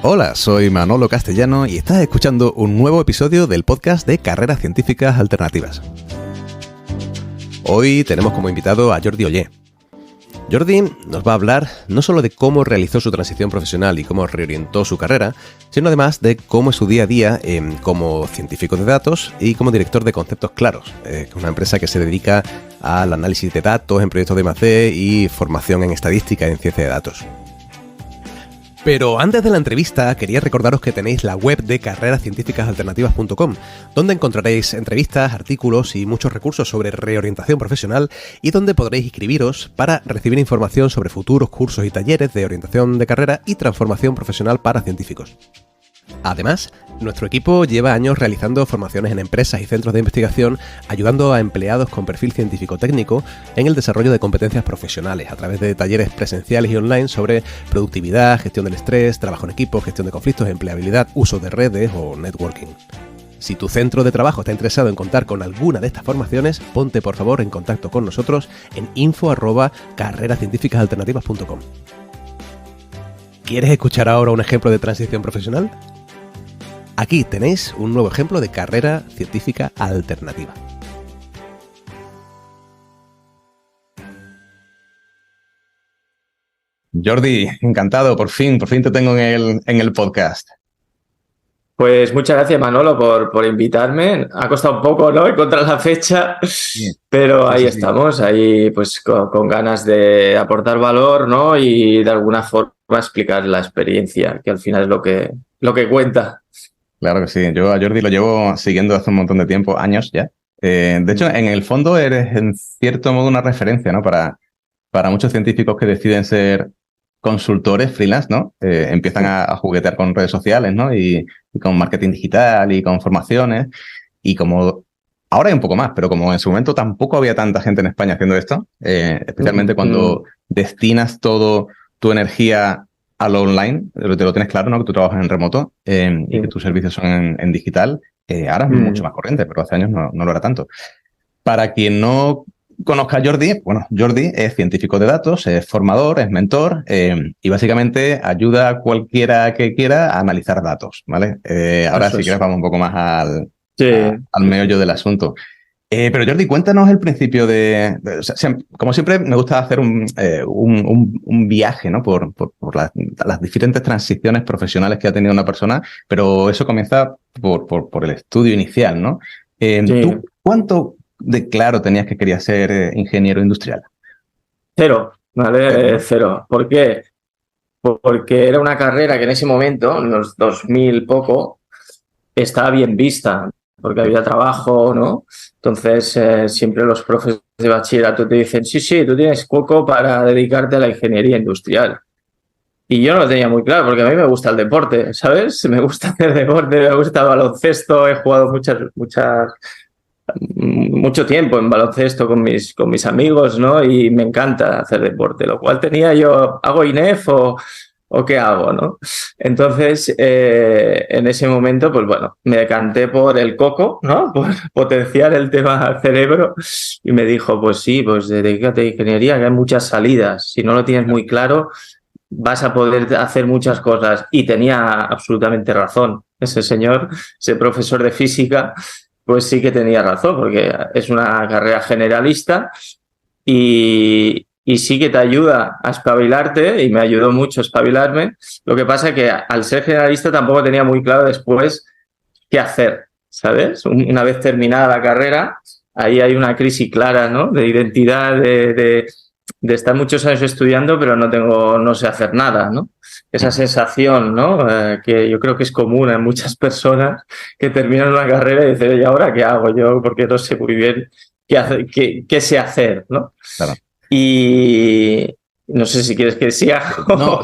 Hola, soy Manolo Castellano y estás escuchando un nuevo episodio del podcast de Carreras Científicas Alternativas. Hoy tenemos como invitado a Jordi Ollé. Jordi nos va a hablar no solo de cómo realizó su transición profesional y cómo reorientó su carrera, sino además de cómo es su día a día como científico de datos y como director de Conceptos Claros, una empresa que se dedica al análisis de datos en proyectos de I+D y formación en estadística y en ciencia de datos. Pero antes de la entrevista, quería recordaros que tenéis la web de carrerascientificasalternativas.com, donde encontraréis entrevistas, artículos y muchos recursos sobre reorientación profesional y donde podréis inscribiros para recibir información sobre futuros cursos y talleres de orientación de carrera y transformación profesional para científicos. Además, nuestro equipo lleva años realizando formaciones en empresas y centros de investigación, ayudando a empleados con perfil científico-técnico en el desarrollo de competencias profesionales a través de talleres presenciales y online sobre productividad, gestión del estrés, trabajo en equipo, gestión de conflictos, empleabilidad, uso de redes o networking. Si tu centro de trabajo está interesado en contar con alguna de estas formaciones, ponte por favor en contacto con nosotros en info@carrerascientificasalternativas.com. ¿Quieres escuchar ahora un ejemplo de transición profesional? Aquí tenéis un nuevo ejemplo de carrera científica alternativa. Jordi, encantado, por fin te tengo en el podcast. Pues muchas gracias, Manolo, por invitarme. Ha costado un poco, ¿no?, encontrar la fecha, pero ahí estamos, ahí pues con ganas de aportar valor, ¿no?, y de alguna forma explicar la experiencia, que al final es lo que cuenta. Claro que sí, yo a Jordi lo llevo siguiendo hace un montón de tiempo, años ya. De hecho, en el fondo eres en cierto modo una referencia, ¿no?, para muchos científicos que deciden ser consultores freelance, ¿no? Empiezan a juguetear con redes sociales, ¿no? Y con marketing digital y con formaciones. Y como ahora hay un poco más, pero como en su momento tampoco había tanta gente en España haciendo esto, especialmente cuando destinas todo tu energía a lo online, te lo tienes claro, ¿no?, que tú trabajas en remoto y que tus servicios son en digital, ahora es mucho más corriente, pero hace años no lo era tanto. Para quien no conozca a Jordi, bueno, Jordi es científico de datos, es formador, es mentor y básicamente ayuda a cualquiera que quiera a analizar datos, ¿vale? Ahora si quieres vamos un poco más al meollo del asunto. Pero Jordi, cuéntanos el principio o sea, como siempre me gusta hacer un viaje, ¿no?, por las diferentes transiciones profesionales que ha tenido una persona, pero eso comienza por el estudio inicial, ¿no? ¿Tú cuánto de claro tenías que querías ser ingeniero industrial? Cero, ¿vale? Cero. ¿Por qué? Porque era una carrera que en ese momento, en los 2000 poco, estaba bien vista, porque había trabajo, ¿no? Entonces, siempre los profes de bachillerato te dicen, sí, tú tienes poco para dedicarte a la ingeniería industrial. Y yo no lo tenía muy claro, porque a mí me gusta el deporte, ¿sabes? Me gusta hacer deporte, me gusta el baloncesto, he jugado mucho tiempo en baloncesto con mis amigos, ¿no? Y me encanta hacer deporte, lo cual tenía yo, ¿hago INEF o qué hago, no? Entonces, en ese momento, pues bueno, me decanté por el coco, ¿no?, por potenciar el tema cerebro, y me dijo, pues sí, pues dedícate a ingeniería, que hay muchas salidas. Si no lo tienes muy claro, vas a poder hacer muchas cosas. Y tenía absolutamente razón. Ese señor, ese profesor de física, pues sí que tenía razón, porque es una carrera generalista y sí que te ayuda a espabilarte, y me ayudó mucho a espabilarme. Lo que pasa es que al ser generalista tampoco tenía muy claro después qué hacer, ¿sabes? Una vez terminada la carrera, ahí hay una crisis clara, ¿no?, de identidad, de estar muchos años estudiando, pero no sé hacer nada, ¿no? Esa sensación, ¿no?, que yo creo que es común en muchas personas que terminan una carrera y dicen, ¿y ahora qué hago yo? Porque no sé muy bien qué sé hacer, ¿no? Claro. Y no sé si quieres que siga. No,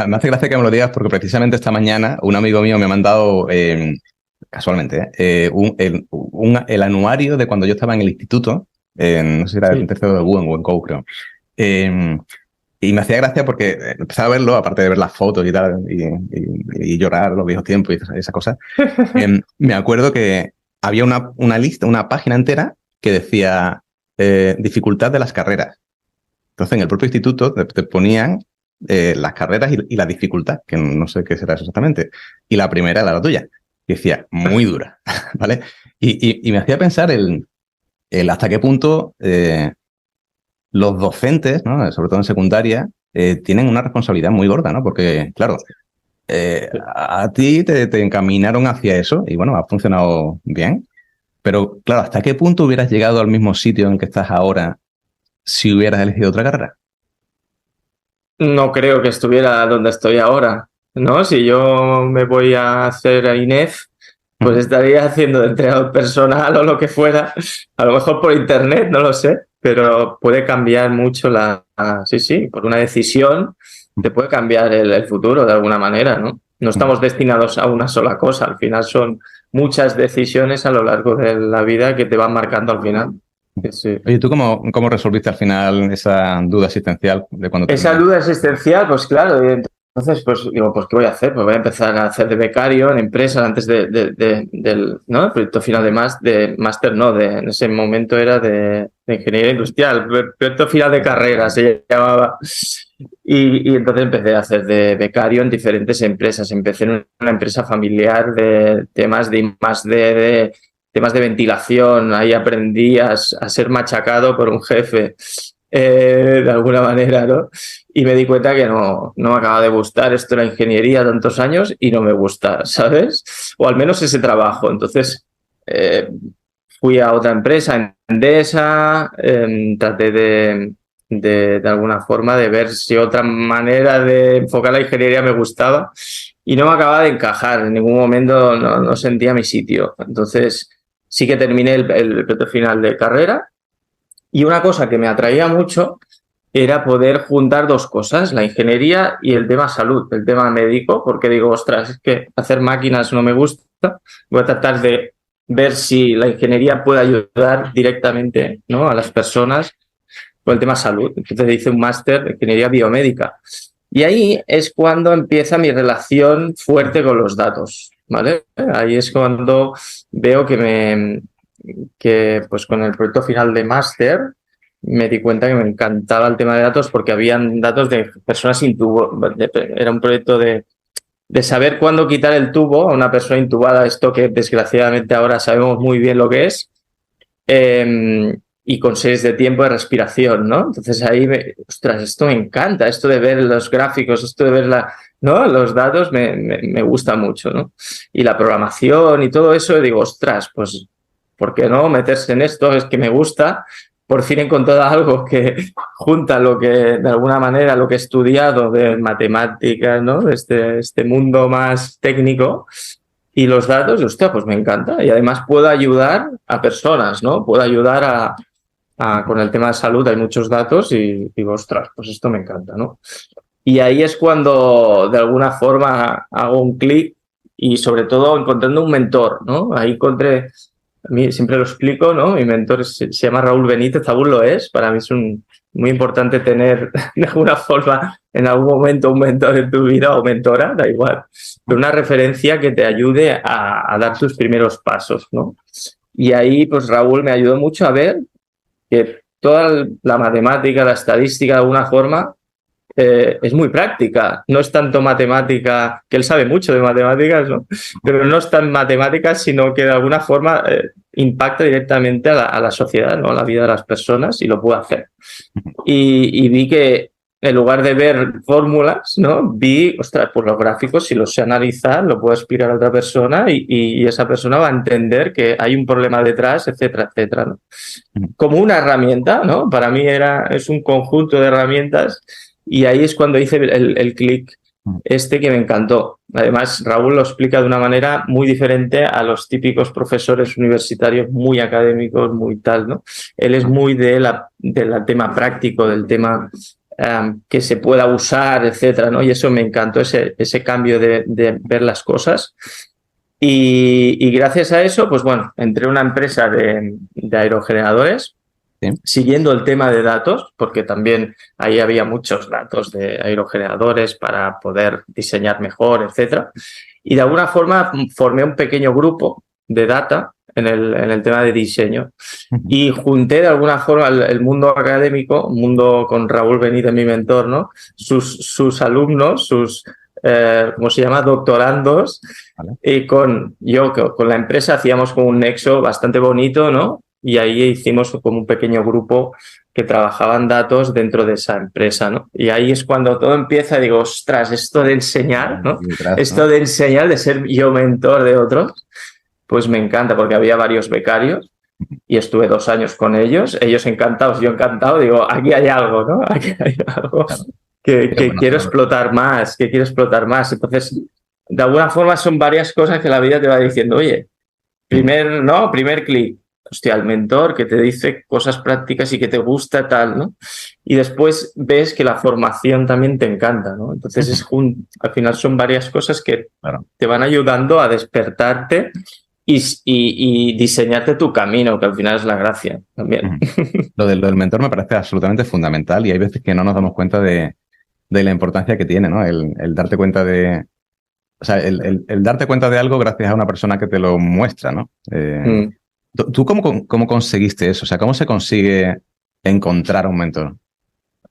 me hace gracia que me lo digas porque precisamente esta mañana un amigo mío me ha mandado, casualmente, el anuario de cuando yo estaba en el instituto, no sé si era el tercero de Wenco, creo. Y me hacía gracia porque empezaba a verlo, aparte de ver las fotos y tal, y llorar los viejos tiempos y esa cosa. Me acuerdo que había una lista, una página entera que decía dificultad de las carreras. Entonces, en el propio instituto te ponían las carreras y la dificultad, que no sé qué será eso exactamente. Y la primera era la tuya. Y decía, muy dura, ¿vale? Y me hacía pensar el hasta qué punto los docentes, ¿no? Sobre todo en secundaria, tienen una responsabilidad muy gorda, ¿no? Porque, claro, a ti te encaminaron hacia eso y, bueno, ha funcionado bien. Pero, claro, ¿hasta qué punto hubieras llegado al mismo sitio en el que estás ahora si hubieras elegido otra carrera? No creo que estuviera donde estoy ahora, ¿no? Si yo me voy a hacer a INEF, pues estaría haciendo de entrenador personal o lo que fuera, a lo mejor por internet, no lo sé, pero puede cambiar mucho sí, por una decisión te puede cambiar el futuro de alguna manera, ¿no? No estamos destinados a una sola cosa, al final son muchas decisiones a lo largo de la vida que te van marcando al final. Sí. Oye, ¿tú cómo resolviste al final esa duda existencial de cuando Esa duda existencial, pues claro, y entonces pues digo, pues ¿qué voy a hacer? Pues voy a empezar a hacer de becario en empresas antes del ¿no? El proyecto final de máster, no, en ese momento era de ingeniería industrial, el proyecto final de carrera se llamaba. Y entonces empecé a hacer de becario en diferentes empresas. Empecé en una empresa familiar de temas de I+D, temas de ventilación. Ahí aprendí a ser machacado por un jefe, de alguna manera, ¿no? Y me di cuenta que no me acaba de gustar esto de la ingeniería tantos años y no me gusta, ¿sabes? O al menos ese trabajo. Entonces fui a otra empresa, Endesa, traté de alguna forma de ver si otra manera de enfocar la ingeniería me gustaba y no me acababa de encajar. En ningún momento no sentía mi sitio. Entonces sí que terminé el proyecto final de carrera y una cosa que me atraía mucho era poder juntar dos cosas, la ingeniería y el tema salud, el tema médico, porque digo, ostras, es que hacer máquinas no me gusta, voy a tratar de ver si la ingeniería puede ayudar directamente, ¿no?, a las personas con el tema salud. Entonces hice un máster de ingeniería biomédica. Y ahí es cuando empieza mi relación fuerte con los datos, ¿vale? Ahí es cuando veo que pues con el proyecto final de máster me di cuenta que me encantaba el tema de datos porque habían datos de personas sin tubo. Era un proyecto de saber cuándo quitar el tubo a una persona intubada, esto que desgraciadamente ahora sabemos muy bien lo que es. Y con series de tiempo de respiración, ¿no? Entonces ahí, ostras, esto me encanta, esto de ver los gráficos, esto de ver ¿no?, los datos me gusta mucho, ¿no? Y la programación y todo eso, digo, ostras, pues, ¿por qué no meterse en esto? Es que me gusta. Por fin he encontrado algo que junta lo que, de alguna manera, lo que he estudiado de matemáticas, ¿no?, este mundo más técnico. Y los datos, hostia, pues me encanta. Y además puedo ayudar a personas, ¿no? Puedo ayudar con el tema de salud, hay muchos datos y digo, ostras, pues esto me encanta, ¿no? Y ahí es cuando de alguna forma hago un clic y sobre todo encontrando un mentor, ¿no? Ahí encontré, a mí siempre lo explico, ¿no? Mi mentor se llama Raúl Benítez, aún lo es. Para mí es muy importante tener de alguna forma en algún momento un mentor en tu vida o mentora, da igual, pero una referencia que te ayude a dar tus primeros pasos, ¿no? Y ahí pues Raúl me ayudó mucho a ver que toda la matemática, la estadística de alguna forma es muy práctica, no es tanto matemática, que él sabe mucho de matemáticas, ¿no? Pero no es tan matemáticas, sino que de alguna forma impacta directamente a la sociedad, ¿no?, a la vida de las personas, y lo puedo hacer. Y vi que en lugar de ver fórmulas, ¿no?, vi, ostras, pues los gráficos, si los sé analizar, lo puedo explicar a otra persona y esa persona va a entender que hay un problema detrás, etcétera, etcétera, ¿no? Como una herramienta, ¿no? Para mí es un conjunto de herramientas y ahí es cuando hice el clic que me encantó. Además, Raúl lo explica de una manera muy diferente a los típicos profesores universitarios muy académicos, muy tal, ¿no? Él es muy del tema práctico, del tema que se pueda usar, etcétera, ¿no? Y eso me encantó, ese cambio de ver las cosas. Y gracias a eso, pues bueno, entré en una empresa de aerogeneradores, ¿sí?, siguiendo el tema de datos, porque también ahí había muchos datos de aerogeneradores para poder diseñar mejor, etcétera. Y de alguna forma formé un pequeño grupo de data en el tema de diseño. Y junté de alguna forma el mundo académico, mundo con Raúl Benítez, mi mentor, ¿no? Sus alumnos, ¿cómo se llama? Doctorandos. Vale. Y con la empresa hacíamos como un nexo bastante bonito, ¿no? Y ahí hicimos como un pequeño grupo que trabajaban datos dentro de esa empresa, ¿no? Y ahí es cuando todo empieza y digo, ostras, esto de enseñar, ¿no? Esto de enseñar, de ser yo mentor de otros, pues me encanta porque había varios becarios y estuve 2 años con ellos, ellos encantados, yo encantado, digo, aquí hay algo, ¿no? Aquí hay algo que quiero explotar más, que quiero explotar más. Entonces, de alguna forma son varias cosas que la vida te va diciendo, oye, primer clic, hostia, el mentor que te dice cosas prácticas y que te gusta tal, ¿no? Y después ves que la formación también te encanta, ¿no? Entonces, al final son varias cosas que te van ayudando a despertarte y diseñarte tu camino, que al final es la gracia también. Lo del mentor me parece absolutamente fundamental y hay veces que no nos damos cuenta de la importancia que tiene, ¿no? El darte cuenta de... O sea, el darte cuenta de algo gracias a una persona que te lo muestra, ¿no? ¿Tú cómo conseguiste eso? O sea, ¿cómo se consigue encontrar un mentor?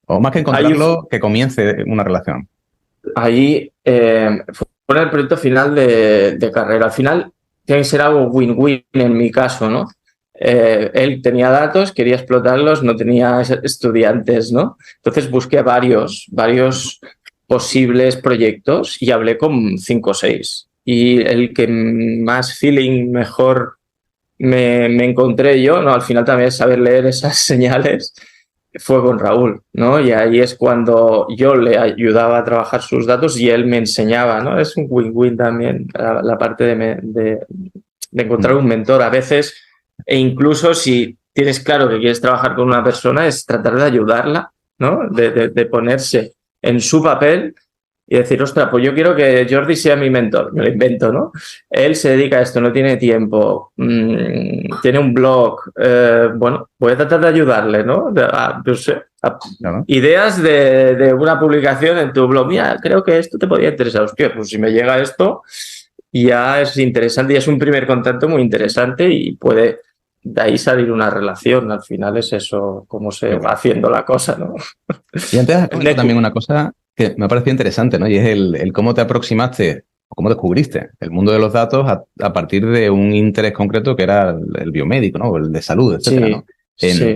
O más que encontrarlo, que comience una relación. Ahí fue el proyecto final de carrera. Al final tiene que ser algo win-win en mi caso, ¿no? Él tenía datos, quería explotarlos, no tenía estudiantes, ¿no? Entonces busqué varios posibles proyectos y hablé con 5 o 6. Y el que más feeling mejor me encontré yo, ¿no? Al final también es saber leer esas señales, fue con Raúl, ¿no? Y ahí es cuando yo le ayudaba a trabajar sus datos y él me enseñaba, ¿no? Es un win-win también la parte de encontrar un mentor. A veces, e incluso si tienes claro que quieres trabajar con una persona, es tratar de ayudarla, ¿no? De ponerse en su papel y decir, ostras, pues yo quiero que Jordi sea mi mentor. Me lo invento, ¿no? Él se dedica a esto, no tiene tiempo, tiene un blog. Bueno, voy a tratar de ayudarle, ¿no? No sé, ideas de una publicación en tu blog. Mira, creo que esto te podría interesar. Hostia, pues si me llega esto, ya es interesante y es un primer contacto muy interesante y puede de ahí salir una relación. Al final es eso, cómo se va haciendo la cosa, ¿no? Y antes has comentado también una cosa que me ha parecido interesante, ¿no? Y es el cómo te aproximaste o cómo descubriste el mundo de los datos a partir de un interés concreto que era el biomédico, ¿no? O el de salud, etcétera, ¿no?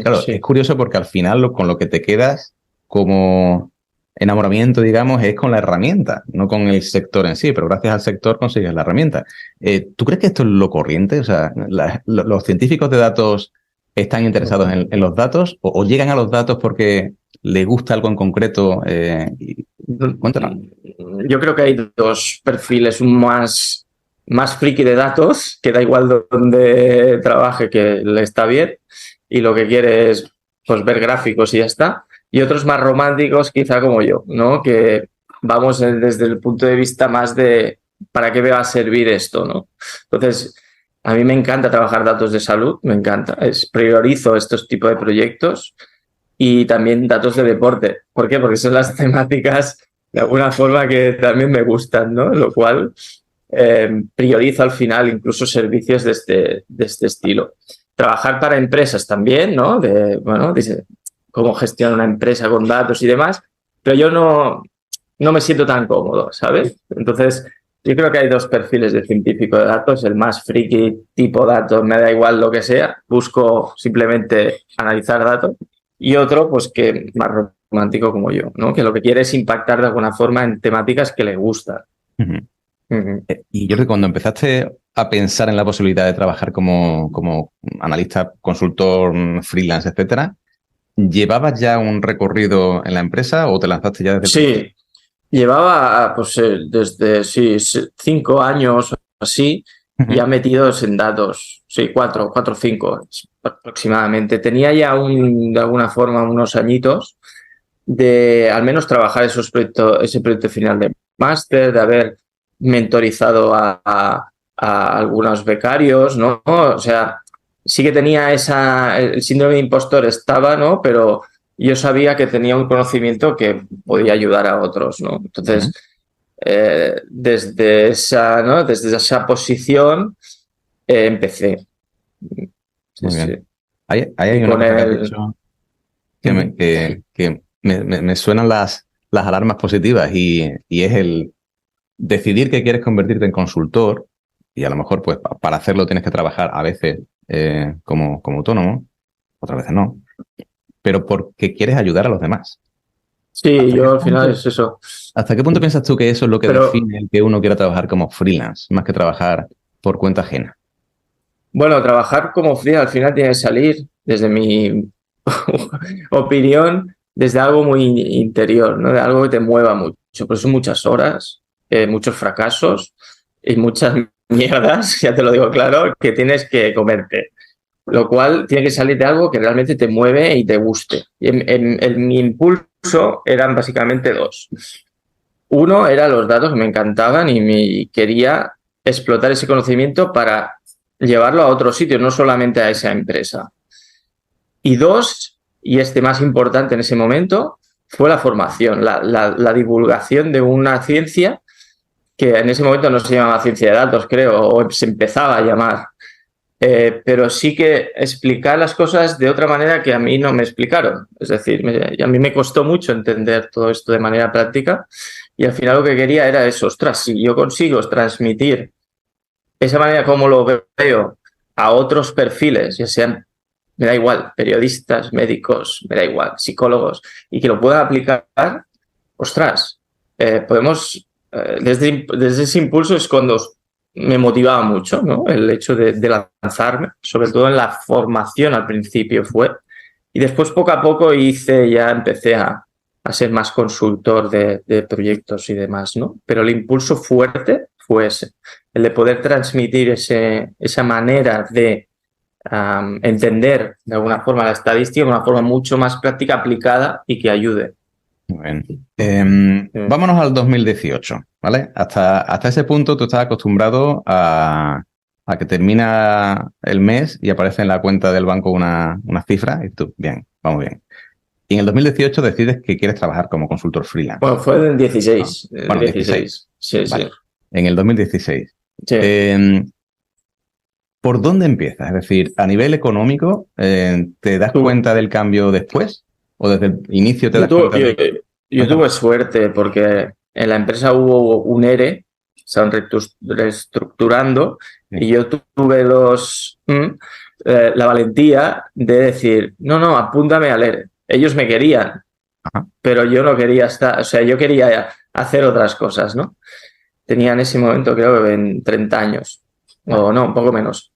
Claro, es curioso porque al final con lo que te quedas como enamoramiento, digamos, es con la herramienta, no con el sector en sí, pero gracias al sector consigues la herramienta. ¿Tú crees que esto es lo corriente? O sea, ¿los científicos de datos están interesados en los datos o llegan a los datos porque le gusta algo en concreto? Cuéntanos. Yo creo que hay 2 perfiles, un más friki de datos, que da igual donde trabaje, que le está bien, y lo que quiere es pues, ver gráficos y ya está. Y otros más románticos, quizá como yo, ¿no? Que vamos desde el punto de vista más de ¿para qué me va a servir esto, no? Entonces, a mí me encanta trabajar datos de salud, me encanta. Priorizo estos tipos de proyectos y también datos de deporte. ¿Por qué? Porque son las temáticas de alguna forma que también me gustan, ¿no? Lo cual priorizo al final incluso servicios de este estilo. Trabajar para empresas también, ¿no? Cómo gestionar una empresa con datos y demás, pero yo no me siento tan cómodo, ¿sabes? Entonces, yo creo que hay 2 perfiles de científico de datos, el más friki tipo datos, me da igual lo que sea, busco simplemente analizar datos, y otro, pues que más romántico como yo, ¿no? Que lo que quiere es impactar de alguna forma en temáticas que le gustan. Y Jordi, cuando empezaste a pensar en la posibilidad de trabajar como analista, consultor, freelance, etcétera, ¿llevabas ya un recorrido en la empresa o te lanzaste ya desde el principio? Sí, llevaba pues desde 5 años así, ya metidos en datos, 4 o 5 aproximadamente. Tenía ya de alguna forma unos añitos de al menos trabajar ese proyecto final de máster, de haber mentorizado a algunos becarios, ¿no? O sea, sí que tenía el síndrome de impostor estaba, ¿no? Pero yo sabía que tenía un conocimiento que podía ayudar a otros, ¿no? Entonces, desde esa posición empecé. Sí, Muy bien. sí. Hay Y una con cosa que has el... dicho que me suenan las alarmas positivas y es el decidir que quieres convertirte en consultor y a lo mejor pues para hacerlo tienes que trabajar a veces como autónomo, otras veces no, pero porque quieres ayudar a los demás. Sí, ¿Hasta qué yo al final punto, es eso. hasta qué punto piensas tú que eso es lo que Pero define el que uno quiera trabajar como freelance, más que trabajar por cuenta ajena? bueno, trabajar como freelance al final tiene que salir, desde mi opinión, desde algo muy interior, ¿no? De algo que te mueva mucho. Por eso muchas horas, muchos fracasos y muchas mierdas, ya te lo digo claro, que tienes que comerte. Lo cual tiene que salir de algo que realmente te mueve y te guste. Y en mi impulso eran básicamente dos. Uno era los datos que me encantaban y quería explotar ese conocimiento para llevarlo a otro sitio, no solamente a esa empresa. Y dos, y este más importante en ese momento, fue la formación, la divulgación de una ciencia que en ese momento no se llamaba ciencia de datos, creo, o se empezaba a llamar. Pero sí que explicar las cosas de otra manera que a mí no me explicaron. Es decir, a mí me costó mucho entender todo esto de manera práctica y al final lo que quería era eso, ostras, si yo consigo transmitir esa manera como lo veo a otros perfiles, ya sean, me da igual, periodistas, médicos, me da igual, psicólogos, y que lo puedan aplicar, ostras, podemos, desde ese impulso es cuando me motivaba mucho, ¿no? El hecho de lanzarme, sobre todo en la formación al principio fue. Y después poco a poco empecé a ser más consultor de proyectos y demás, ¿no? Pero el impulso fuerte fue ese, el de poder transmitir esa manera de entender de alguna forma la estadística de una forma mucho más práctica, aplicada y que ayude. Muy bien. Vámonos al 2018, ¿vale? Hasta ese punto tú estás acostumbrado a que termina el mes y aparece en la cuenta del banco una cifra y tú, bien, vamos bien. Y en el 2018 decides que quieres trabajar como consultor freelance. Bueno, fue en el 16. ¿No? Bueno, 16. Sí, Vale. sí. En el 2016. Sí. ¿Por dónde empiezas? Es decir, a nivel económico, ¿te das cuenta del cambio después? ¿O desde el inicio te das cuenta de...? Yo tuve suerte porque en la empresa hubo un ERE, estaban reestructurando, Sí. y yo tuve la valentía de decir, no, apúntame al ERE. Ellos me querían, Ajá. pero yo no quería estar, o sea, yo quería hacer otras cosas, ¿no? Tenía en ese momento, creo que en 30 años, o no, un poco menos.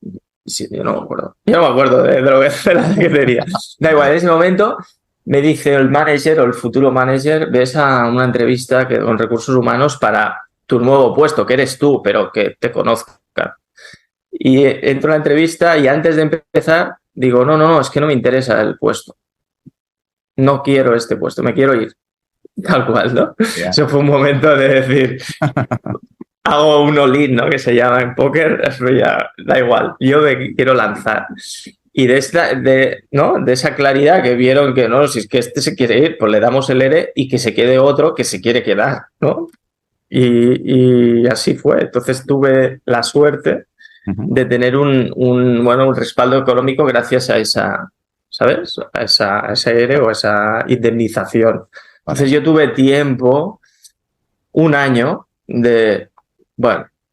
Sí, yo no me acuerdo. Yo no me acuerdo de lo que tenía. Da igual, en ese momento me dice el manager o el futuro manager, ves a una entrevista con recursos humanos para tu nuevo puesto, que eres tú, pero que te conozcan. Y entro a la entrevista y antes de empezar digo, no, es que no me interesa el puesto. No quiero este puesto, me quiero ir. Tal cual, ¿no? Yeah. Eso fue un momento de decir, hago un all-in, ¿no? Que se llama en póker, eso ya da igual, yo me quiero lanzar. Y de esa claridad que vieron que no, si es que este se quiere ir, pues le damos el ERE y que se quede otro que se quiere quedar, ¿no? Y así fue. Entonces tuve la suerte de tener un respaldo económico gracias a esa, ¿sabes? A esa ERE o a esa indemnización. Entonces yo tuve tiempo, un año, de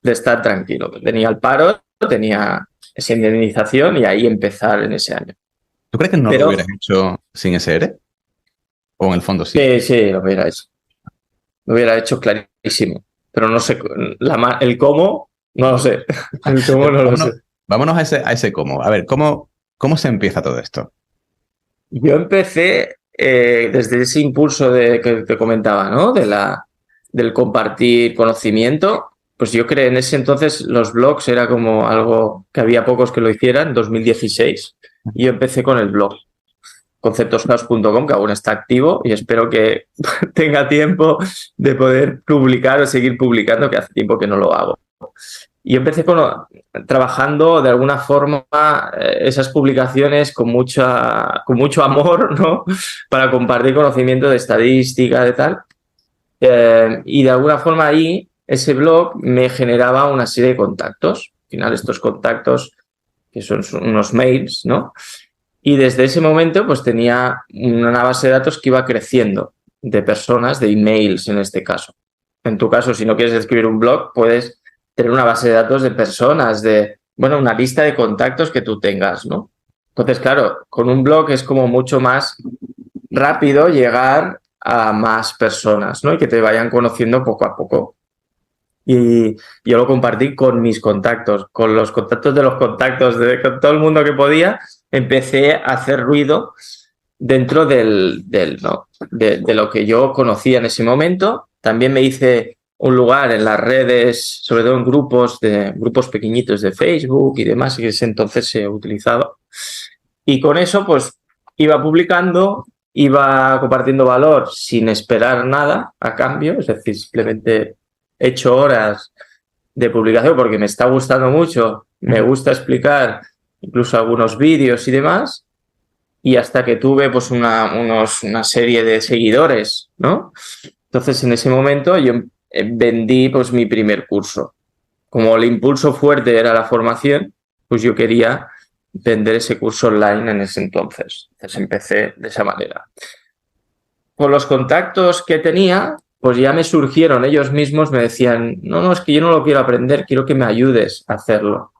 estar tranquilo. Tenía el paro, tenía esa indemnización y ahí empezar en ese año. ¿Tú crees que no lo hubieras hecho sin ese ERE? ¿O en el fondo sí? Sí, lo hubiera hecho. Lo hubiera hecho clarísimo. Pero no sé, el cómo, no lo sé. El cómo no lo sé. Vámonos a ese cómo. A ver, ¿cómo se empieza todo esto? Yo empecé desde ese impulso que te comentaba, ¿no? Del compartir conocimiento. Pues yo creo en ese entonces los blogs era como algo que había pocos que lo hicieran, 2016. Y yo empecé con el blog, conceptoshouse.com, que aún está activo y espero que tenga tiempo de poder publicar o seguir publicando, que hace tiempo que no lo hago. Y empecé trabajando de alguna forma esas publicaciones con mucho amor, ¿no? Para compartir conocimiento de estadística, de tal. Y de alguna forma ahí ese blog me generaba una serie de contactos. Al final estos contactos que son unos mails, ¿no? Y desde ese momento pues tenía una base de datos que iba creciendo de personas, de emails en este caso. En tu caso, si no quieres escribir un blog, puedes tener una base de datos de personas, una lista de contactos que tú tengas, ¿no? Entonces, claro, con un blog es como mucho más rápido llegar a más personas, ¿no? Y que te vayan conociendo poco a poco. Y yo lo compartí con mis contactos, con los contactos de los contactos, con todo el mundo que podía. Empecé a hacer ruido dentro de lo que yo conocía en ese momento. También me hice un lugar en las redes, sobre todo en grupos pequeñitos de Facebook y demás, que ese entonces se utilizaba. Y con eso, pues, iba publicando, iba compartiendo valor sin esperar nada a cambio, es decir, simplemente he hecho horas de publicación porque me está gustando mucho, me gusta explicar incluso algunos vídeos y demás, y hasta que tuve pues una serie de seguidores, ¿no? Entonces, en ese momento yo vendí pues mi primer curso. Como el impulso fuerte era la formación, pues yo quería vender ese curso online en ese entonces. Entonces empecé de esa manera. Con los contactos que tenía, pues ya me surgieron, ellos mismos me decían, no, es que yo no lo quiero aprender, quiero que me ayudes a hacerlo.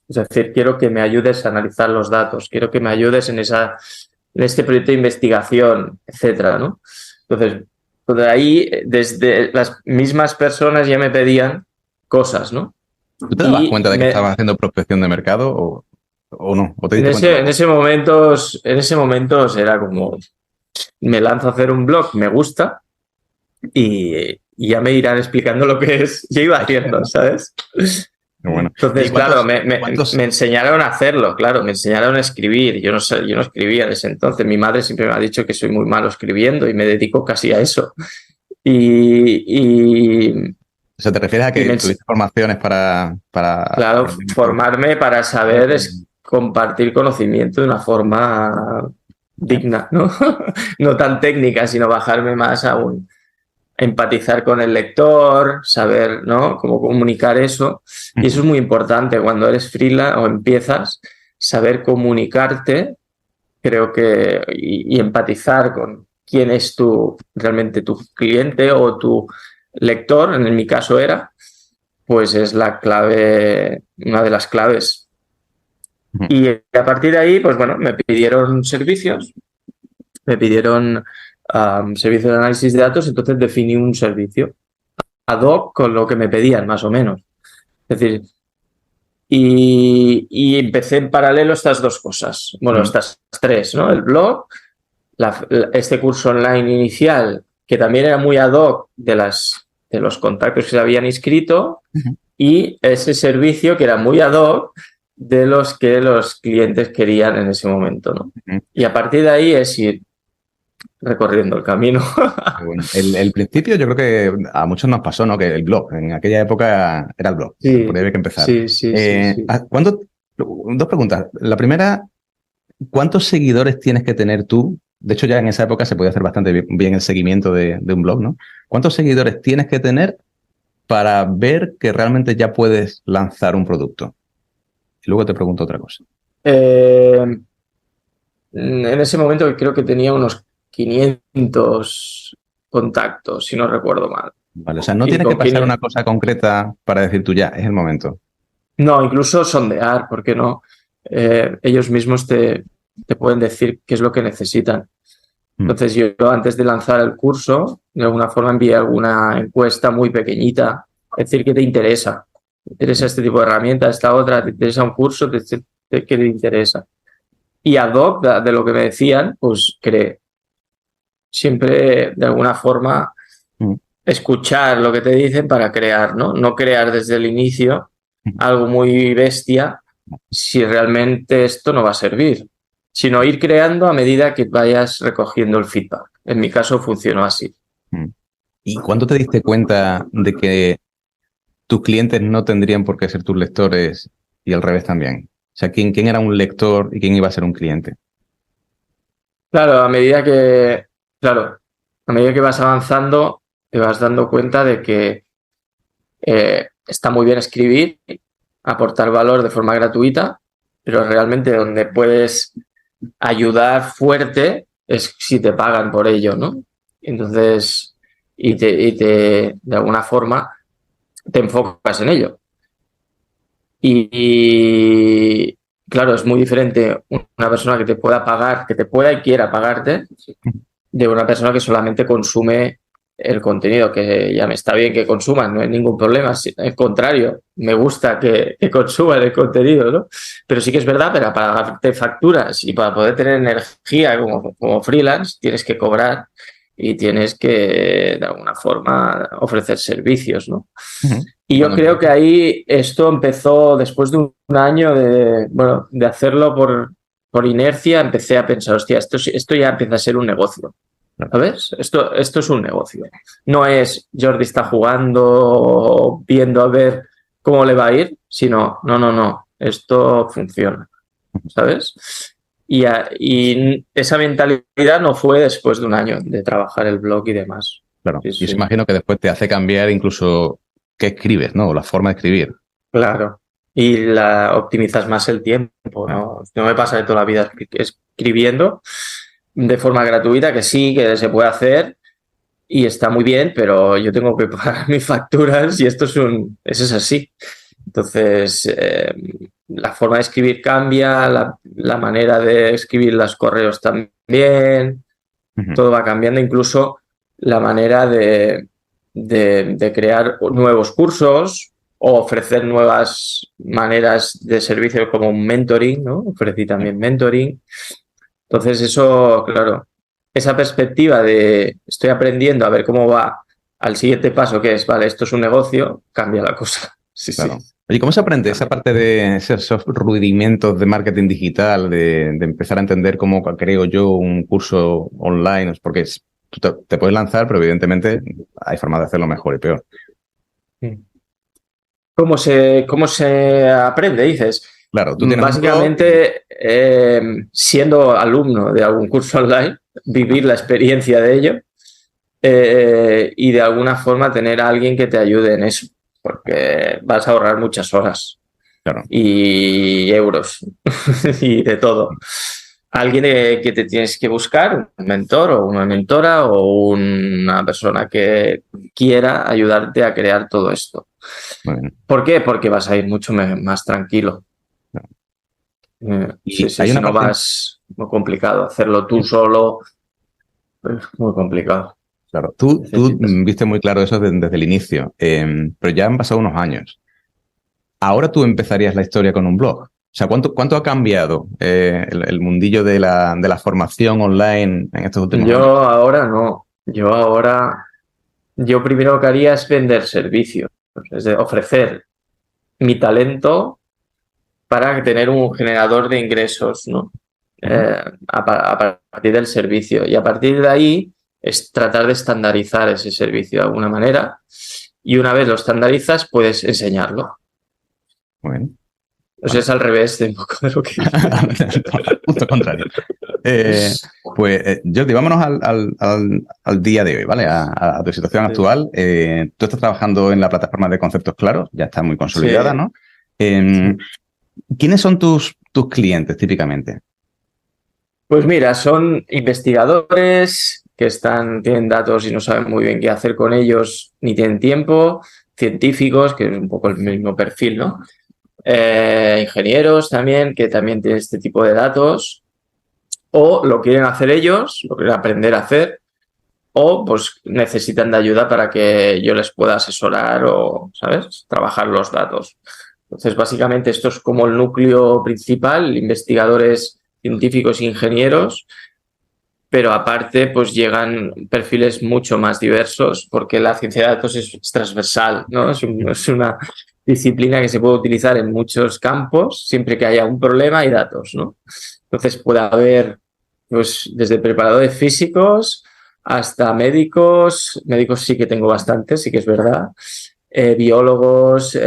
Es decir, quiero que me ayudes a analizar los datos, quiero que me ayudes en este proyecto de investigación, etcétera, ¿no? Entonces, de ahí, desde las mismas personas ya me pedían cosas, ¿no? ¿Tú te dabas cuenta de que estabas haciendo prospección de mercado o no? ¿O te diste cuenta? En ese momento era como, me lanzo a hacer un blog, me gusta, y ya me irán explicando lo que es. Yo iba haciendo, ¿sabes? Bueno. Entonces, claro, me enseñaron a hacerlo, claro, me enseñaron a escribir. Yo no escribía desde entonces. Mi madre siempre me ha dicho que soy muy malo escribiendo y me dedico casi a eso. O sea, ¿te refieres a que tuviste formaciones para... Claro, formarme para saber compartir conocimiento de una forma digna, ¿no? No tan técnica, sino bajarme más aún. Empatizar con el lector, saber, ¿no?, cómo comunicar eso. Y eso es muy importante cuando eres freelance o empiezas, saber comunicarte, creo que, y empatizar con quién es realmente tu cliente o tu lector, en mi caso pues es la clave, una de las claves. Y a partir de ahí, pues bueno, me pidieron servicios, servicio de análisis de datos, entonces definí un servicio ad hoc con lo que me pedían, más o menos. Es decir, y empecé en paralelo estas dos cosas. Bueno, estas tres, ¿no? El blog, este curso online inicial, que también era muy ad hoc de los contactos que se habían inscrito, y ese servicio que era muy ad hoc de los que los clientes querían en ese momento, ¿no? Y a partir de ahí es ir recorriendo el camino. Bueno, el principio yo creo que a muchos nos pasó, ¿no? Que el blog, en aquella época era el blog. Sí, por ahí había que empezar. Sí. Dos preguntas. La primera, ¿cuántos seguidores tienes que tener tú? De hecho, ya en esa época se podía hacer bastante bien el seguimiento de un blog, ¿no? ¿Cuántos seguidores tienes que tener para ver que realmente ya puedes lanzar un producto? Y luego te pregunto otra cosa. En ese momento creo que tenía unos 500 contactos, si no recuerdo mal. Vale, o sea, no tiene que pasar una cosa concreta para decir tú ya, es el momento. No, incluso sondear, ¿por qué no? Ellos mismos te pueden decir qué es lo que necesitan. Entonces yo antes de lanzar el curso, de alguna forma envié alguna encuesta muy pequeñita, es decir, ¿qué te interesa? ¿Te interesa este tipo de herramienta, esta otra? ¿Te interesa un curso? ¿Qué te interesa? Y ad hoc de lo que me decían, pues creé. Siempre, de alguna forma, escuchar lo que te dicen para crear, ¿no? No crear desde el inicio algo muy bestia si realmente esto no va a servir, sino ir creando a medida que vayas recogiendo el feedback. En mi caso funcionó así. ¿Y cuándo te diste cuenta de que tus clientes no tendrían por qué ser tus lectores y al revés también? O sea, ¿quién era un lector y quién iba a ser un cliente? Claro, a medida que vas avanzando, te vas dando cuenta de que está muy bien escribir, aportar valor de forma gratuita, pero realmente donde puedes ayudar fuerte es si te pagan por ello, ¿no? Entonces, de alguna forma te enfocas en ello. Y claro, es muy diferente una persona que te pueda pagar, que te pueda y quiera pagarte, de una persona que solamente consume el contenido, que ya me está bien que consuman, no hay ningún problema. Al contrario, me gusta que consuman el contenido, ¿no? Pero sí que es verdad, para pagarte facturas y para poder tener energía como freelance, tienes que cobrar y tienes que, de alguna forma, ofrecer servicios, ¿no? Y yo creo que ahí esto empezó después de un año de hacerlo por inercia, empecé a pensar, hostia, esto ya empieza a ser un negocio. ¿Sabes? Esto es un negocio. No es Jordi está jugando, viendo a ver cómo le va a ir, sino, no, esto funciona. ¿Sabes? Y esa mentalidad no fue después de un año de trabajar el blog y demás. Claro, sí. Y imagino que después te hace cambiar incluso qué escribes, ¿no? O la forma de escribir. Claro. Y optimizas más el tiempo, ¿no? No me pasa de toda la vida escribiendo de forma gratuita, que sí, que se puede hacer y está muy bien, pero yo tengo que pagar mis facturas y esto eso es así. Entonces, la forma de escribir cambia, la manera de escribir los correos también, todo va cambiando, incluso la manera de crear nuevos cursos o ofrecer nuevas maneras de servicio como un mentoring, ¿no? Ofrecí también mentoring. Entonces eso, claro, esa perspectiva de estoy aprendiendo a ver cómo va al siguiente paso, que es, vale, esto es un negocio, cambia la cosa. Sí, claro. Sí. Oye, ¿cómo se aprende esa parte de esos rudimentos de marketing digital, de empezar a entender cómo creo yo un curso online? Porque tú te puedes lanzar, pero evidentemente hay formas de hacerlo mejor y peor. ¿Cómo se aprende, dices? Claro, tú tienes básicamente siendo alumno de algún curso online, vivir la experiencia de ello y de alguna forma tener a alguien que te ayude en eso, porque vas a ahorrar muchas horas y euros y de todo. Alguien que te tienes que buscar, un mentor o una mentora o una persona que quiera ayudarte a crear todo esto. ¿Por qué? Porque vas a ir mucho más tranquilo. Sí, si no vas, muy complicado. Hacerlo tú solo es muy complicado. Claro, tú viste muy claro eso desde el inicio, pero ya han pasado unos años. Ahora tú empezarías la historia con un blog. O sea, ¿cuánto ha cambiado el mundillo de la formación online en estos últimos años? Ahora no. Yo primero lo que haría es vender servicios, es decir, ofrecer mi talento para tener un generador de ingresos, ¿no? A partir del servicio. Y a partir de ahí es tratar de estandarizar ese servicio de alguna manera. Y una vez lo estandarizas, puedes enseñarlo. Bueno. O sea, es al revés de un poco de lo que... Justo contrario. Jordi, vámonos al día de hoy, ¿vale? A tu situación actual. Tú estás trabajando en la plataforma de Conceptos Claros, ya está muy consolidada, ¿no? ¿Quiénes son tus clientes típicamente? Pues mira, son investigadores que tienen datos y no saben muy bien qué hacer con ellos, ni tienen tiempo, científicos, que es un poco el mismo perfil, ¿no? Ingenieros también, que también tienen este tipo de datos, o lo quieren hacer ellos, lo quieren aprender a hacer, o pues necesitan de ayuda para que yo les pueda asesorar o, ¿sabes?, trabajar los datos. Entonces, básicamente esto es como el núcleo principal, investigadores, científicos e ingenieros, pero aparte pues llegan perfiles mucho más diversos porque la ciencia de datos es transversal, ¿no? Es una disciplina que se puede utilizar en muchos campos siempre que haya un problema y datos, ¿no? Entonces puede haber pues desde preparadores físicos hasta médicos sí que tengo bastantes, sí que es verdad, biólogos,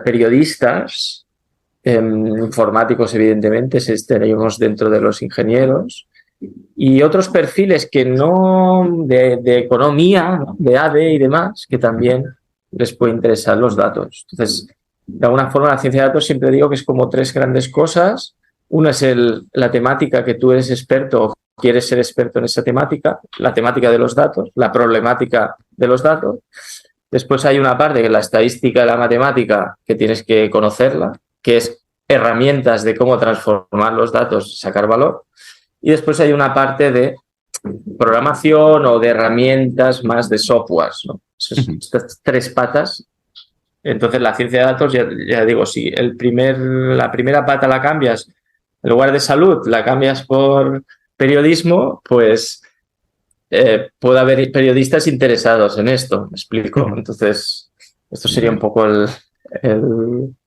periodistas, informáticos, evidentemente, tenemos dentro de los ingenieros, y otros perfiles que no de economía, ¿no?, de ADE y demás, que también les puede interesar los datos. Entonces, de alguna forma la ciencia de datos siempre digo que es como tres grandes cosas. Una es la temática que tú eres experto o quieres ser experto en esa temática, la temática de los datos, la problemática de los datos. Después hay una parte que es la estadística de la matemática, que tienes que conocerla, que es herramientas de cómo transformar los datos y sacar valor. Y después hay una parte de programación o de herramientas más de softwares, ¿no? Estas tres patas. Entonces la ciencia de datos, ya digo, si la primera pata la cambias, en lugar de salud la cambias por periodismo, pues puede haber periodistas interesados en esto, me explico. Entonces, esto sería un poco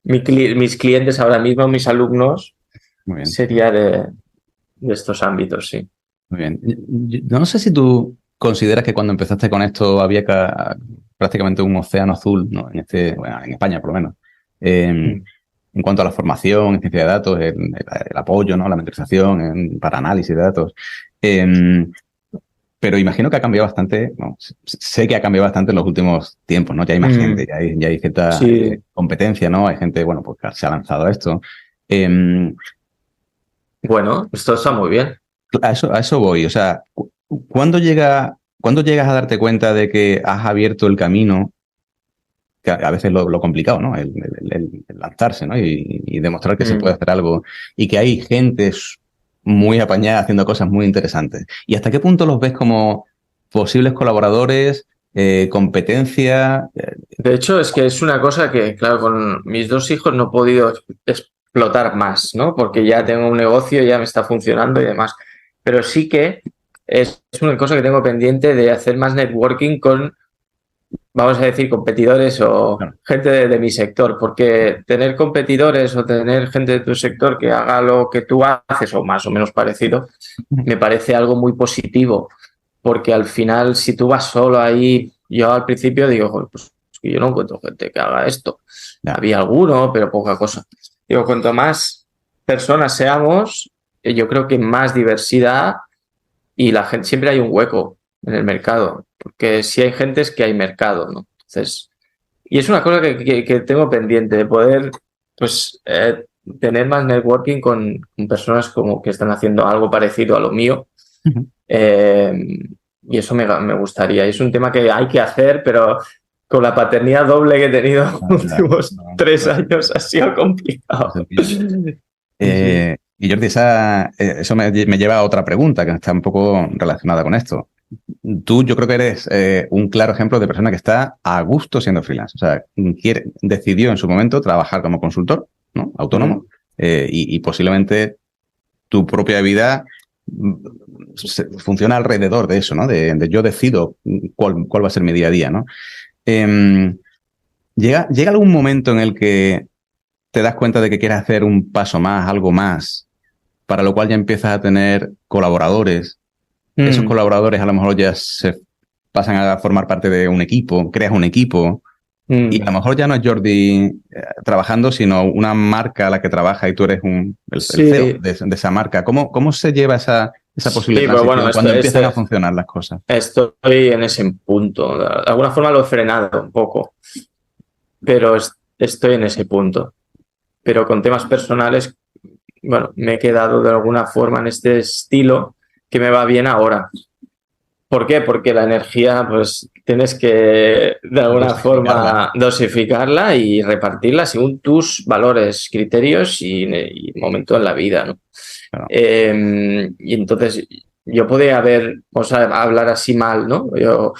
mis clientes ahora mismo, mis alumnos, sería de estos ámbitos, sí. Muy bien. Yo no sé si tú consideras que cuando empezaste con esto había prácticamente un océano azul, ¿no? En España por lo menos. En cuanto a la formación en ciencia de datos, el apoyo, ¿no? La mentorización para análisis de datos. Pero imagino que ha cambiado bastante, bueno, sé que ha cambiado bastante en los últimos tiempos, ¿no? Ya hay más gente, ya hay cierta competencia, ¿no? Hay gente, bueno, pues que se ha lanzado a esto. Bueno, esto está muy bien. A eso voy. O sea, ¿cuándo llegas a darte cuenta de que has abierto el camino? Que a veces lo complicado, ¿no? El lanzarse, ¿no? Y demostrar que se puede hacer algo y que hay gente muy apañada haciendo cosas muy interesantes. ¿Y hasta qué punto los ves como posibles colaboradores, competencia? De hecho, es que es una cosa que, claro, con mis dos hijos no he podido explotar más, ¿no? Porque ya tengo un negocio, ya me está funcionando y demás. Pero sí que es una cosa que tengo pendiente de hacer más networking con, vamos a decir, competidores o gente de mi sector, porque tener competidores o tener gente de tu sector que haga lo que tú haces o más o menos parecido, me parece algo muy positivo, porque al final si tú vas solo ahí, yo al principio digo, pues yo no encuentro gente que haga esto. Había alguno, pero poca cosa. Digo, cuanto más personas seamos, yo creo que más diversidad y la gente, siempre hay un hueco en el mercado, porque si hay gente es que hay mercado, ¿no? Entonces, y es una cosa que tengo pendiente de poder, pues, tener más networking con personas como que están haciendo algo parecido a lo mío. Y eso me gustaría. Y es un tema que hay que hacer, pero con la paternidad doble que he tenido los últimos 3 años ha sido complicado. Y Jordi, eso me lleva a otra pregunta que está un poco relacionada con esto. Tú, yo creo que eres un claro ejemplo de persona que está a gusto siendo freelance. O sea, decidió en su momento trabajar como consultor, ¿no? Autónomo, y posiblemente tu propia vida funciona alrededor de eso, ¿no? De yo decido cuál va a ser mi día a día, ¿no? ¿Llega algún momento en el que te das cuenta de que quieres hacer un paso más, algo más, para lo cual ya empiezas a tener colaboradores? Esos colaboradores a lo mejor ya se pasan a formar parte de un equipo, creas un equipo, y a lo mejor ya no es Jordi trabajando, sino una marca a la que trabaja y tú eres el CEO de esa marca. ¿Cómo se lleva esa posible transición cuando empiezan a funcionar las cosas? Estoy en ese punto. De alguna forma lo he frenado un poco, pero estoy en ese punto. Pero con temas personales, bueno, me he quedado de alguna forma en este estilo que me va bien ahora. ¿Por qué? Porque la energía, pues tienes que de alguna forma dosificarla y repartirla según tus valores, criterios y momento en la vida, ¿no? Claro. Y entonces yo podía vamos a hablar así mal, ¿no? Yo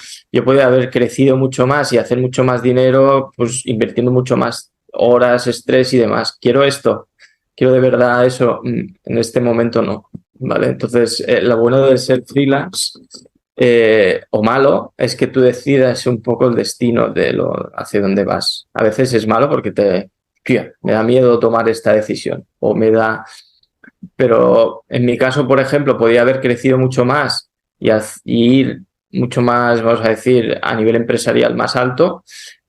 podía haber crecido mucho más y hacer mucho más dinero, pues invirtiendo mucho más horas, estrés y demás. Quiero esto, quiero de verdad eso. En este momento no, ¿vale? Entonces, lo bueno de ser freelance o malo es que tú decidas un poco el destino de hacia dónde vas. A veces es malo porque me da miedo tomar esta decisión o me da... Pero en mi caso, por ejemplo, podía haber crecido mucho más y ir mucho más, vamos a decir, a nivel empresarial más alto,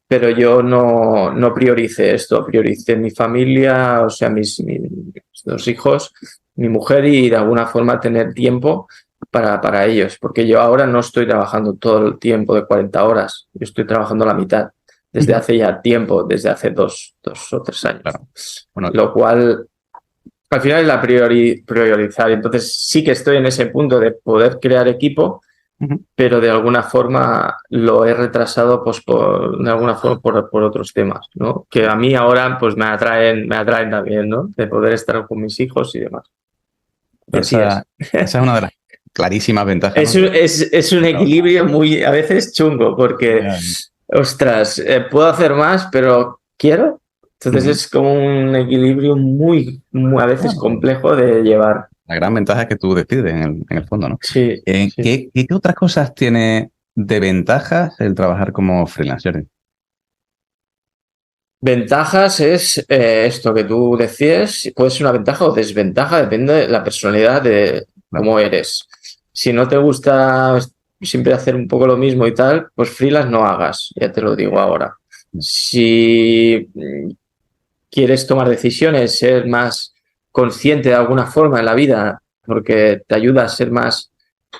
pero yo no prioricé esto, prioricé mi familia, o sea, mis 2 hijos, mi mujer y de alguna forma tener tiempo para ellos, porque yo ahora no estoy trabajando todo el tiempo de 40 horas, yo estoy trabajando la mitad. desde hace ya tiempo, desde hace dos o 3 años. Claro. Bueno, lo cual al final es la priorizar. Entonces sí que estoy en ese punto de poder crear equipo, pero de alguna forma lo he retrasado pues de alguna forma por otros temas, ¿no? Que a mí ahora pues me atraen también, ¿no? De poder estar con mis hijos y demás. esa es una de las clarísimas ventajas, ¿no? Es un equilibrio muy, a veces chungo, porque, ostras, puedo hacer más, pero ¿quiero? Entonces es como un equilibrio muy a veces complejo de llevar. La gran ventaja es que tú decides en el fondo, ¿no? Sí. ¿Qué otras cosas tiene de ventajas el trabajar como freelance, Jordi? Ventajas es esto que tú decías, puede ser una ventaja o desventaja, depende de la personalidad de cómo eres. Si no te gusta siempre hacer un poco lo mismo y tal, pues freelance no hagas, ya te lo digo ahora. Si quieres tomar decisiones, ser más consciente de alguna forma en la vida, porque te ayuda a ser más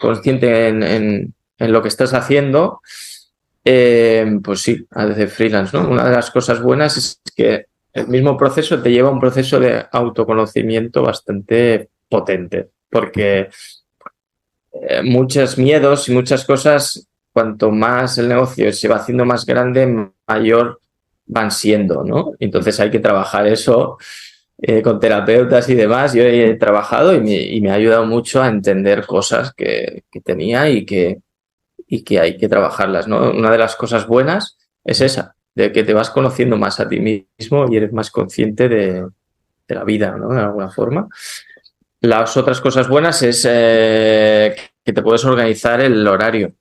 consciente en lo que estás haciendo, pues sí, a veces freelance, ¿no? Una de las cosas buenas es que el mismo proceso te lleva a un proceso de autoconocimiento bastante potente, porque muchos miedos y muchas cosas, cuanto más el negocio se va haciendo más grande, mayor van siendo, ¿no? Entonces hay que trabajar eso con terapeutas y demás. Yo he trabajado y me ha ayudado mucho a entender cosas que tenía y que hay que trabajarlas, ¿no? Una de las cosas buenas es esa, de que te vas conociendo más a ti mismo y eres más consciente de la vida, ¿no? De alguna forma. Las otras cosas buenas es que te puedes organizar el horario,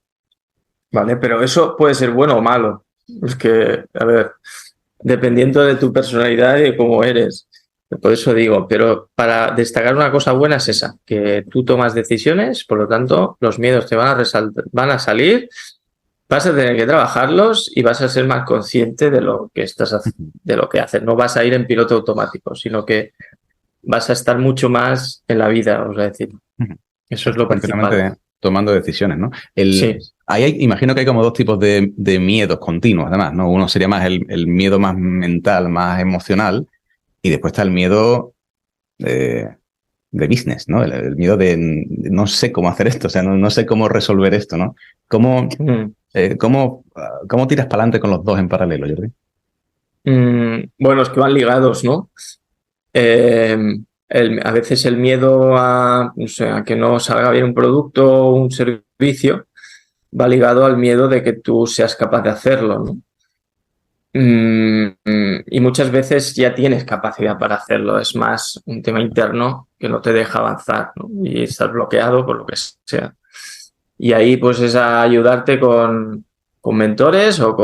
¿vale? Pero eso puede ser bueno o malo. Es que, a ver, dependiendo de tu personalidad y de cómo eres. Por eso digo, pero para destacar una cosa buena es esa, que tú tomas decisiones, por lo tanto, los miedos te van a salir, vas a tener que trabajarlos y vas a ser más consciente de lo que de lo que haces. No vas a ir en piloto automático, sino que vas a estar mucho más en la vida, vamos a decir. Eso es lo principal. Tomando decisiones, ¿no? Sí. Imagino que hay como dos tipos de miedos continuos, además, ¿no? Uno sería más el miedo más mental, más emocional, y después está el miedo de business, ¿no? El miedo de no sé cómo hacer esto, o sea, no sé cómo resolver esto, ¿no? ¿Cómo tiras para adelante con los dos en paralelo, Jordi? Bueno, es que van ligados, ¿no? A veces el miedo a que no salga bien un producto o un servicio va ligado al miedo de que tú seas capaz de hacerlo, ¿no? Y muchas veces ya tienes capacidad para hacerlo, es más un tema interno que no te deja avanzar, ¿no? Y estás bloqueado por lo que sea. Y ahí pues es a ayudarte con mentores o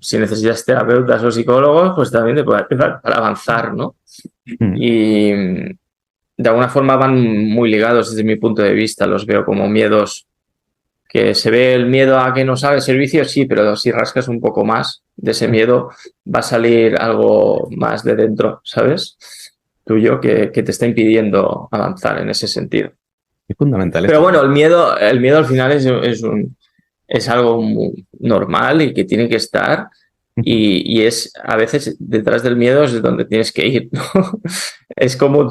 si necesitas terapeutas o psicólogos, pues también te puede ayudar para avanzar, ¿no? Y de alguna forma van muy ligados desde mi punto de vista, los veo como miedos, que se ve el miedo a que no salga el servicio, sí, pero si rascas un poco más de ese miedo va a salir algo más de dentro, ¿sabes? Tuyo que te está impidiendo avanzar en ese sentido. Es fundamental. Pero bueno, el miedo al final es algo muy normal y que tiene que estar. Y es a veces detrás del miedo es donde tienes que ir, ¿no? Es como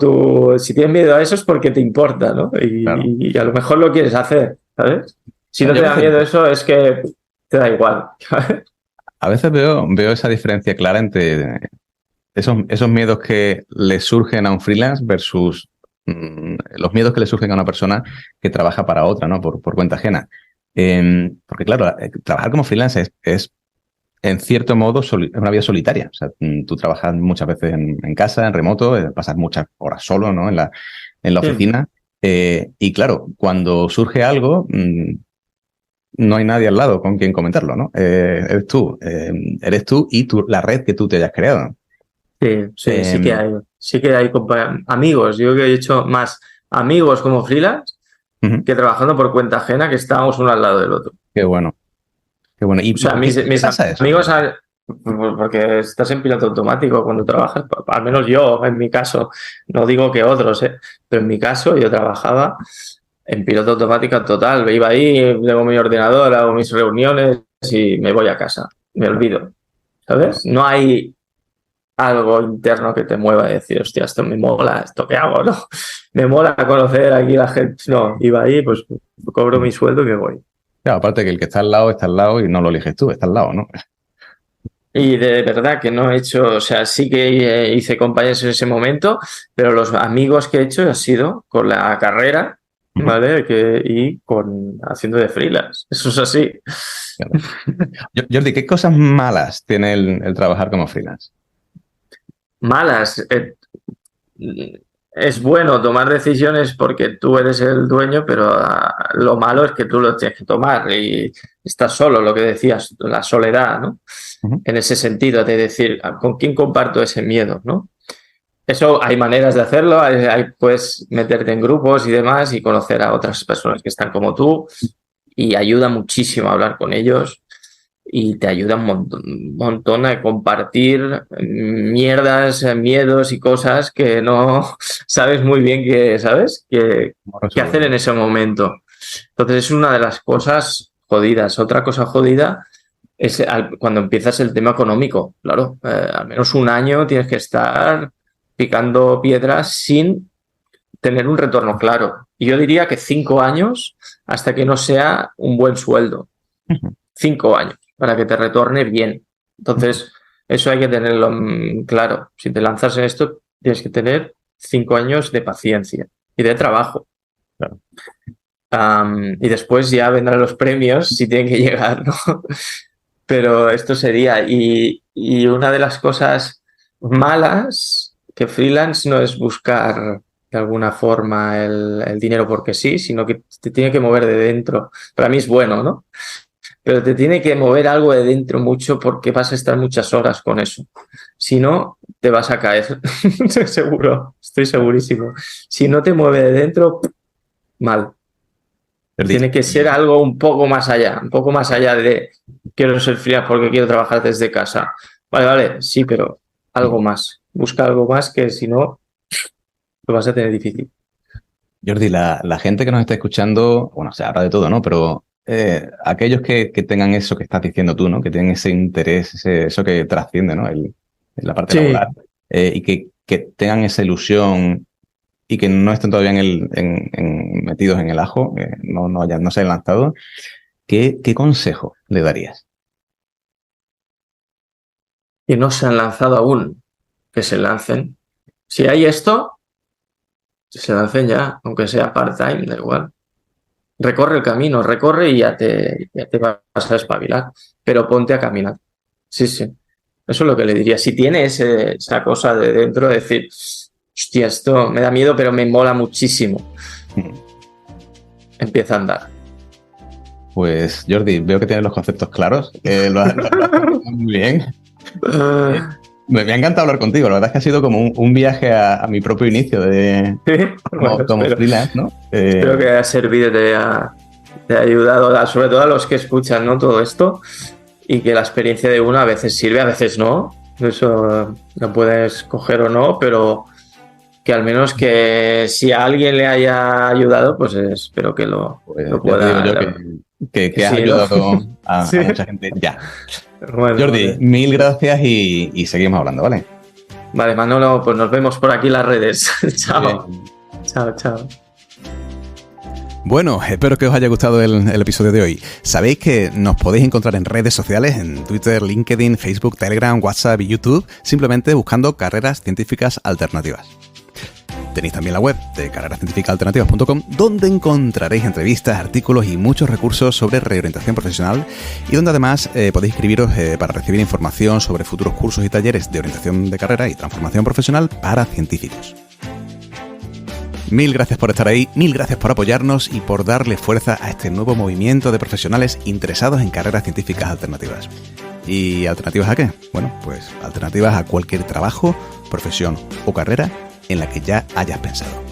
si tienes miedo a eso es porque te importa, ¿no? Y a lo mejor lo quieres hacer, ¿sabes? Si no te da miedo eso es que te da igual, ¿sabes? A veces veo esa diferencia clara entre esos miedos que le surgen a un freelance versus los miedos que le surgen a una persona que trabaja para otra, ¿no? Por cuenta ajena. Porque claro, trabajar como freelance es en cierto modo, es una vida solitaria. O sea, tú trabajas muchas veces en casa, en remoto, pasas muchas horas solo, ¿no? En la oficina. Y claro, cuando surge algo, no hay nadie al lado con quien comentarlo, ¿no? Eres tú y la red que tú te hayas creado. Sí, sí que hay. Sí que hay amigos. Yo que he hecho más amigos como freelance que trabajando por cuenta ajena, que estábamos uno al lado del otro. Qué bueno. Qué bueno. ¿Y o sea, mis amigos, porque estás en piloto automático cuando trabajas, al menos yo, en mi caso, no digo que otros, pero en mi caso yo trabajaba en piloto automático total. Me iba ahí, tengo mi ordenador, hago mis reuniones y me voy a casa, me olvido, ¿sabes? No hay algo interno que te mueva a decir, hostia, esto me mola, ¿esto qué hago? No, me mola conocer aquí la gente. No, iba ahí, pues cobro mi sueldo y me voy. Claro, aparte que el que está al lado y no lo eliges tú, está al lado, ¿no? Y de verdad que no he hecho, o sea, sí que hice compañeros en ese momento, pero los amigos que he hecho ha sido con la carrera, ¿vale? Y haciendo de freelance. Eso es así. Claro. Jordi, ¿qué cosas malas tiene el trabajar como freelance? Malas. Es bueno tomar decisiones porque tú eres el dueño, pero lo malo es que tú lo tienes que tomar y estás solo, lo que decías, la soledad, ¿no? En ese sentido, de decir, ¿con quién comparto ese miedo, no? Eso hay maneras de hacerlo, puedes meterte en grupos y demás y conocer a otras personas que están como tú y ayuda muchísimo a hablar con ellos y te ayuda un montón a compartir mierdas, miedos y cosas que no sabes muy bien qué hacer en ese momento. Entonces es una de las cosas jodidas. Otra cosa jodida es cuando empiezas el tema económico. Claro, al menos un año tienes que estar picando piedras sin tener un retorno claro. Y yo diría que 5 años hasta que no sea un buen sueldo. 5 años para que te retorne bien. Entonces, eso hay que tenerlo claro. Si te lanzas en esto, tienes que tener 5 años de paciencia y de trabajo. Claro. Y después ya vendrán los premios si tienen que llegar, ¿no? Pero esto sería. Y una de las cosas malas que freelance no es buscar de alguna forma el dinero porque sí, sino que te tiene que mover de dentro. Para mí es bueno, ¿no? Pero te tiene que mover algo de dentro mucho porque vas a estar muchas horas con eso. Si no, te vas a caer. Seguro, estoy segurísimo. Si no te mueve de dentro, mal. Tiene que ser algo un poco más allá de quiero ser freelance porque quiero trabajar desde casa. Vale, sí, pero algo más. Busca algo más que si no, lo vas a tener difícil. Jordi, la gente que nos está escuchando, bueno, se habla de todo, ¿no? Pero aquellos que tengan eso que estás diciendo tú, ¿no? Que tienen ese interés, eso que trasciende, ¿no? La parte laboral. Y que tengan esa ilusión y que no estén todavía metidos en el ajo, que no se hayan lanzado, ¿qué consejo le darías? Que no se han lanzado aún, que se lancen. Si hay esto, se lancen ya, aunque sea part-time, da igual. Recorre el camino, recorre y ya te vas a espabilar, pero ponte a caminar. Sí. Eso es lo que le diría. Si tiene esa cosa de dentro de decir, hostia, esto me da miedo, pero me mola muchísimo. Empieza a andar. Pues, Jordi, veo que tienes los conceptos claros. Lo has muy bien. Me ha encantado hablar contigo. La verdad es que ha sido como un viaje a mi propio inicio como freelance, ¿no? Espero que haya servido, te haya ayudado, sobre todo a los que escuchan, ¿no? Todo esto, y que la experiencia de uno a veces sirve, a veces no. Eso lo puedes coger o no, pero que al menos que si a alguien le haya ayudado, pues espero que lo pueda. Digo yo que has ayudado a mucha gente ya. Bueno, Jordi, mil gracias y seguimos hablando, ¿vale? Vale, Manolo, pues nos vemos por aquí en las redes. Chao. Bien. Chao. Bueno, espero que os haya gustado el episodio de hoy. Sabéis que nos podéis encontrar en redes sociales, en Twitter, LinkedIn, Facebook, Telegram, WhatsApp y YouTube, simplemente buscando Carreras Científicas Alternativas. Tenéis también la web de carrerascientificasalternativas.com, donde encontraréis entrevistas, artículos y muchos recursos sobre reorientación profesional, y donde además podéis inscribiros para recibir información sobre futuros cursos y talleres de orientación de carrera y transformación profesional para científicos. Mil gracias por estar ahí, mil gracias por apoyarnos y por darle fuerza a este nuevo movimiento de profesionales interesados en carreras científicas alternativas. ¿Y alternativas a qué? Bueno, pues alternativas a cualquier trabajo, profesión o carrera en la que ya hayas pensado.